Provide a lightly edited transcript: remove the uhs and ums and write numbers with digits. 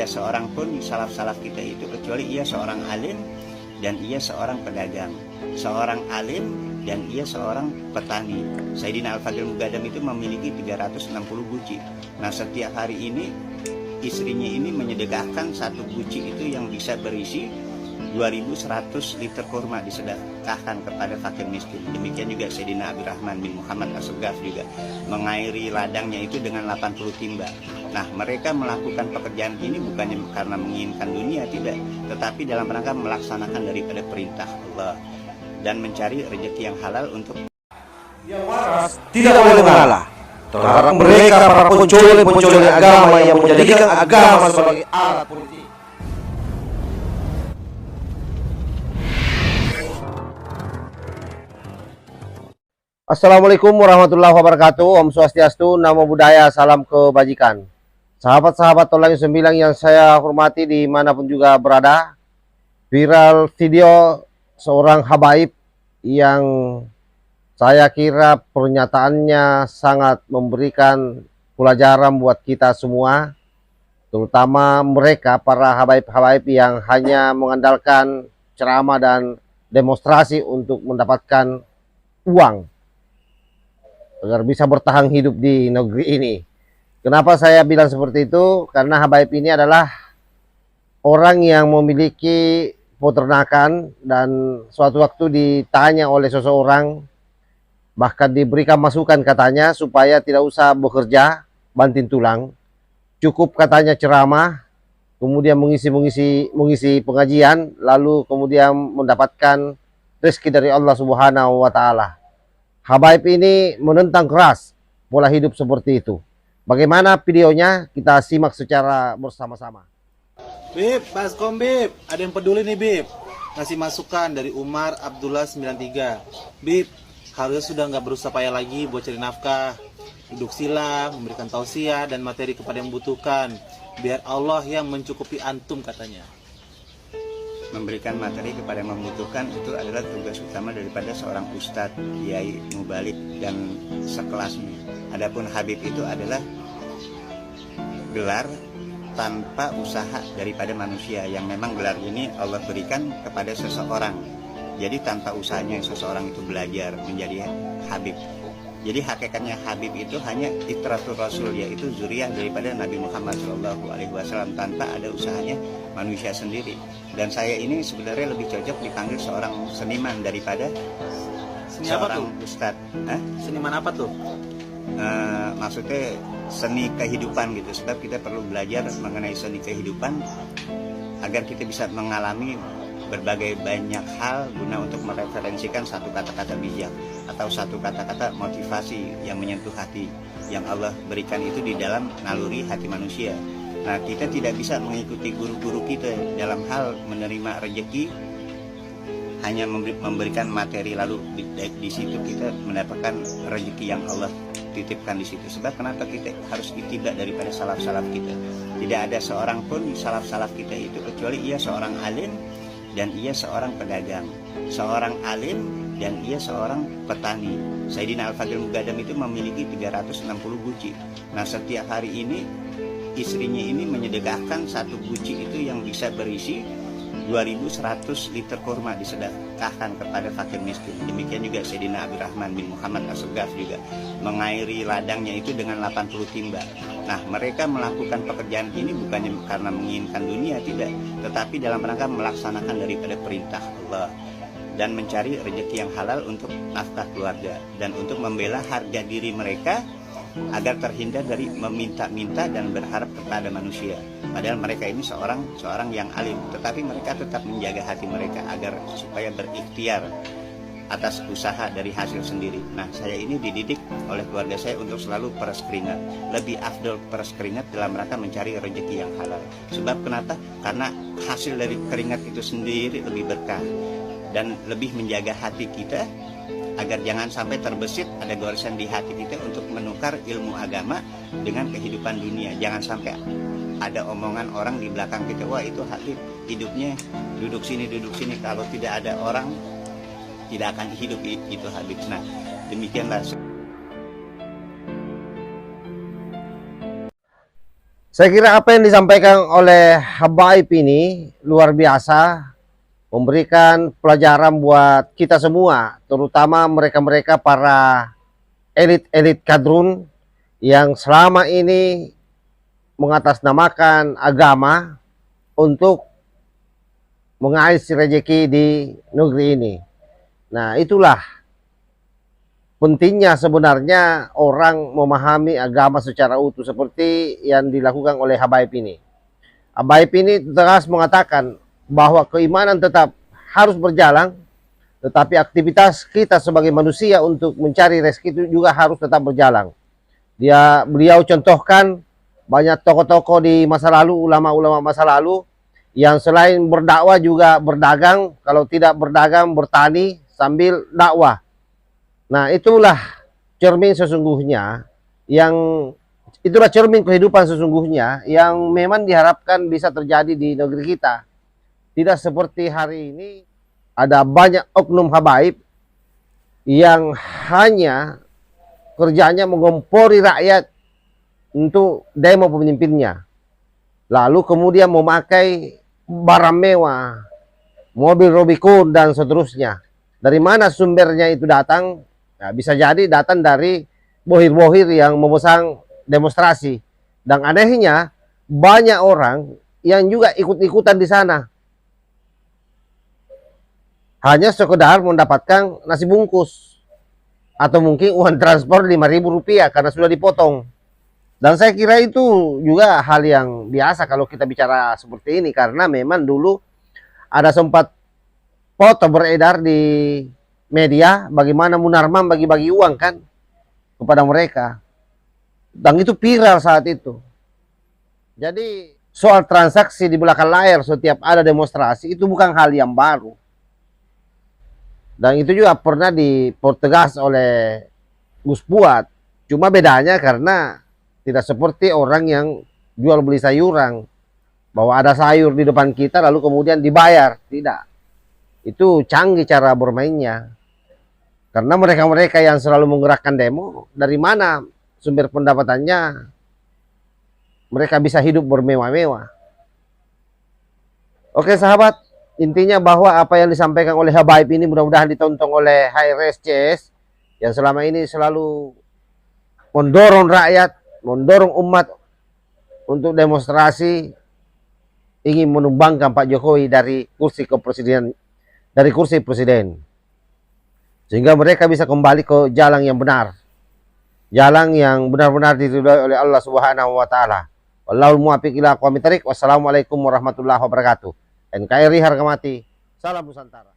seorang pun salaf-salaf kita itu kecuali ia seorang alim dan ia seorang pedagang, seorang alim dan ia seorang petani. Sayyidina Al-Fadil Mugadam itu memiliki 360 guci. Nah, setiap hari ini istrinya ini menyedekahkan satu guci itu yang bisa berisi 2100 liter kurma, disedekahkan kepada fakir miskin. Demikian juga Sayyidina Abdurrahman bin Muhammad As-Segaf juga mengairi ladangnya itu dengan 80 timba. Nah, mereka melakukan pekerjaan ini bukannya karena menginginkan dunia, tidak, tetapi dalam rangka melaksanakan daripada perintah Allah dan mencari rezeki yang halal untuk yang waras tidak boleh mengalah terhadap mereka para pencuri agama yang menjadikan agama sebagai alat politik. Assalamualaikum warahmatullahi wabarakatuh. Om Swastiastu, Namo Buddhaya, salam kebajikan. Sahabat-sahabat Tolang Sembilang yang saya hormati dimanapun juga berada, viral video seorang habaib yang saya kira pernyataannya sangat memberikan pelajaran buat kita semua, terutama mereka para habaib-habaib yang hanya mengandalkan ceramah dan demonstrasi untuk mendapatkan uang agar bisa bertahan hidup di negeri ini. Kenapa saya bilang seperti itu? Karena habaib ini adalah orang yang memiliki peternakan dan suatu waktu ditanya oleh seseorang, bahkan diberikan masukan katanya supaya tidak usah bekerja banting tulang, cukup katanya ceramah, kemudian mengisi pengajian, lalu kemudian mendapatkan rezeki dari Allah Subhanahu wa Ta'ala. Habaib ini menentang keras pola hidup seperti itu. Bagaimana videonya? Kita simak secara bersama-sama. Bib, Baskom Bib, ada yang peduli nih Bib. Ngasih masukan dari Umar Abdullah 93. Bib, harusnya sudah nggak berusaha payah lagi buat cari nafkah. Duduk sila, memberikan tausiah dan materi kepada yang membutuhkan. Biar Allah yang mencukupi antum katanya. memberikan materi kepada yang membutuhkan itu adalah tugas utama daripada seorang ustadz, kiai, mubalik dan sekelasnya. Adapun Habib itu adalah gelar tanpa usaha daripada manusia, yang memang gelar ini Allah berikan kepada seseorang. Jadi tanpa usahanya seseorang itu belajar menjadi Habib. Jadi hakikatnya Habib itu hanya itratul Rasul, yaitu zuriyah daripada Nabi Muhammad SAW, tanpa ada usahanya manusia sendiri. Dan saya ini sebenarnya lebih cocok dipanggil seorang seniman daripada seorang ustadz. Seniman apa tuh? Maksudnya seni kehidupan gitu, sebab kita perlu belajar mengenai seni kehidupan agar kita bisa mengalami berbagai banyak hal guna untuk mereferensikan satu kata-kata bijak atau satu kata-kata motivasi yang menyentuh hati yang Allah berikan itu di dalam naluri hati manusia. Nah, kita tidak bisa mengikuti guru-guru kita dalam hal menerima rezeki hanya memberikan materi lalu di situ kita mendapatkan rezeki yang Allah titipkan di situ. Sebab kenapa kita harus itibak daripada salaf-salaf kita? Tidak ada seorang pun salaf-salaf kita itu kecuali ia seorang alim dan ia seorang pedagang, seorang alim dan ia seorang petani. Sayyidina Al-Fadil Mugadam itu memiliki 360 guci. Nah, setiap hari ini istrinya ini menyedekahkan satu guci itu yang bisa berisi 2100 liter kurma, disedekahkan kepada fakir miskin. Demikian juga Sayyidina Abdurrahman bin Muhammad As-Segaf juga mengairi ladangnya itu dengan 80 timba. Nah, mereka melakukan pekerjaan ini bukannya karena menginginkan dunia, tidak, tetapi dalam rangka melaksanakan daripada perintah Allah dan mencari rezeki yang halal untuk nafkah keluarga dan untuk membela harga diri mereka agar terhindar dari meminta-minta dan berharap kepada manusia. Padahal mereka ini seorang yang alim, tetapi mereka tetap menjaga hati mereka agar supaya berikhtiar atas usaha dari hasil sendiri. Nah, saya ini dididik oleh keluarga saya untuk selalu peras keringat. Lebih afdol peras keringat dalam rangka mencari rezeki yang halal. Sebab kenapa? Karena hasil dari keringat itu sendiri lebih berkah dan lebih menjaga hati kita agar jangan sampai terbesit ada goresan di hati kita untuk menukar ilmu agama dengan kehidupan dunia. Jangan sampai ada omongan orang di belakang kita, wah itu Habib hidupnya duduk sini. Kalau tidak ada orang tidak akan hidup itu Habib. Nah, demikianlah. Saya kira apa yang disampaikan oleh Habaib ini luar biasa, memberikan pelajaran buat kita semua, terutama mereka-mereka para elit-elit kadrun yang selama ini mengatasnamakan agama untuk mengais rezeki di negeri ini. Nah, itulah pentingnya sebenarnya orang memahami agama secara utuh seperti yang dilakukan oleh Habaib ini. Habaib ini tegas mengatakan bahwa keimanan tetap harus berjalan, tetapi aktivitas kita sebagai manusia untuk mencari rezeki itu juga harus tetap berjalan. Beliau contohkan banyak tokoh-tokoh di masa lalu, ulama-ulama masa lalu, yang selain berdakwah juga berdagang, kalau tidak berdagang bertani sambil dakwah. Nah, itulah cermin sesungguhnya itulah cermin kehidupan sesungguhnya yang memang diharapkan bisa terjadi di negeri kita. Tidak seperti hari ini ada banyak oknum habaib yang hanya kerjanya mengompori rakyat untuk demo pemimpinnya. Lalu kemudian memakai barang mewah, mobil Rubicon dan seterusnya. Dari mana sumbernya itu datang? Nah, bisa jadi datang dari bohir-bohir yang memesan demonstrasi. Dan anehnya banyak orang yang juga ikut-ikutan di sana. Hanya sekedar mendapatkan nasi bungkus atau mungkin uang transport Rp5.000 karena sudah dipotong. Dan saya kira itu juga hal yang biasa kalau kita bicara seperti ini, karena memang dulu ada sempat foto beredar di media bagaimana Munarman bagi-bagi uang kan kepada mereka. Dan itu viral saat itu. Jadi soal transaksi di belakang layar setiap ada demonstrasi itu bukan hal yang baru. Dan itu juga pernah dipertegas oleh Gus Buat. Cuma bedanya karena tidak seperti orang yang jual beli sayuran, bahwa ada sayur di depan kita lalu kemudian dibayar. Tidak. Itu canggih cara bermainnya. Karena mereka-mereka yang selalu menggerakkan demo, dari mana sumber pendapatannya? Mereka bisa hidup bermewah-mewah. Oke sahabat, intinya bahwa apa yang disampaikan oleh Habaib ini mudah-mudahan ditonton oleh HRSCS yang selama ini selalu mendorong rakyat, mendorong umat untuk demonstrasi ingin menumbangkan Pak Jokowi dari kursi presiden, sehingga mereka bisa kembali ke jalan yang benar, jalan yang benar-benar diridhoi oleh Allah Subhanahu wa taala. Wallahul muwaffiq ila aqwamit thoriq. Wassalamualaikum warahmatullahi wabarakatuh. NKRI harga mati. Salam Nusantara.